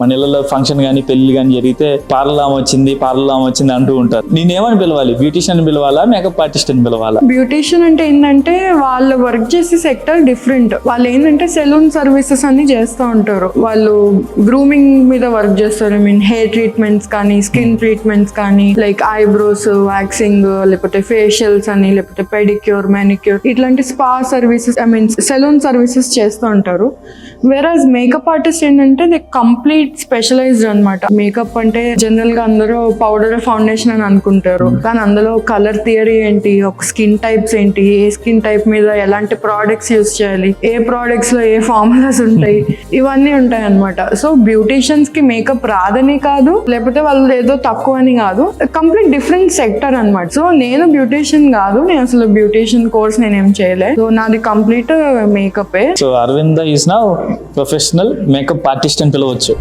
మన ఇళ్ళలో ఫంక్షన్ కానీ పెళ్లి కానీ జరిగితే పార్లర్ ఆమె వచ్చింది అంటూ ఉంటారు. నేనేమని పిలవాలి? బ్యూటిషియన్ పిలవాలా, మేకప్ ఆర్టిస్ట్ అని పిలవాలా? బ్యూటిషియన్ అంటే ఏంటంటే వాళ్ళు వర్క్ చేసే సెక్టర్ డిఫరెంట్. వాళ్ళు ఏంటంటే సెలూన్ సర్వీసెస్ అన్ని చేస్తూ ఉంటారు. వాళ్ళు గ్రూమింగ్ మీద వర్క్ చేస్తారు. ఐ మీన్ హెయిర్ ట్రీట్మెంట్స్ కానీ, స్కిన్ ట్రీట్మెంట్స్ కానీ, లైక్ ఐబ్రోస్ వ్యాక్సింగ్, లేకపోతే ఫేషియల్స్ అని, లేకపోతే పెడిక్యూర్, మానిక్యూర్, ఇట్లాంటి spa services, I mean salon services చేస్తూ ఉంటారు. వేరాజ్ మేకప్ ఆర్టిస్ట్ ఏంటంటే దే కంప్లీట్ స్పెషలైజ్డ్ అన్నమాట. మేకప్ అంటే జనరల్ గా అందరూ పౌడర్, ఫౌండేషన్ అని అనుకుంటారు, కానీ అందులో కలర్ థియరీ ఏంటి, ఒక స్కిన్ టైప్స్ ఏంటి, ఏ స్కిన్ టైప్ మీద ఎలాంటి ప్రోడక్ట్స్ యూస్ చేయాలి, ఏ ప్రోడక్ట్స్ లో ఏ ఫార్ములాస్ ఉంటాయి, ఇవన్నీ ఉంటాయి అన్నమాట. సో బ్యూటీషియన్స్ కి మేకప్ రాదని కాదు, లేకపోతే వాళ్ళు ఏదో తక్కువ అని కాదు, కంప్లీట్ డిఫరెంట్ సెక్టర్ అన్నమాట. సో నేను బ్యూటీషియన్ కాదు, నేను అసలు బ్యూటీషియన్ కోర్స్ నేనేం చేయలేదు. సో నాది complete makeup. So Aravinda is now professional makeup artist అని పిలవచ్చు.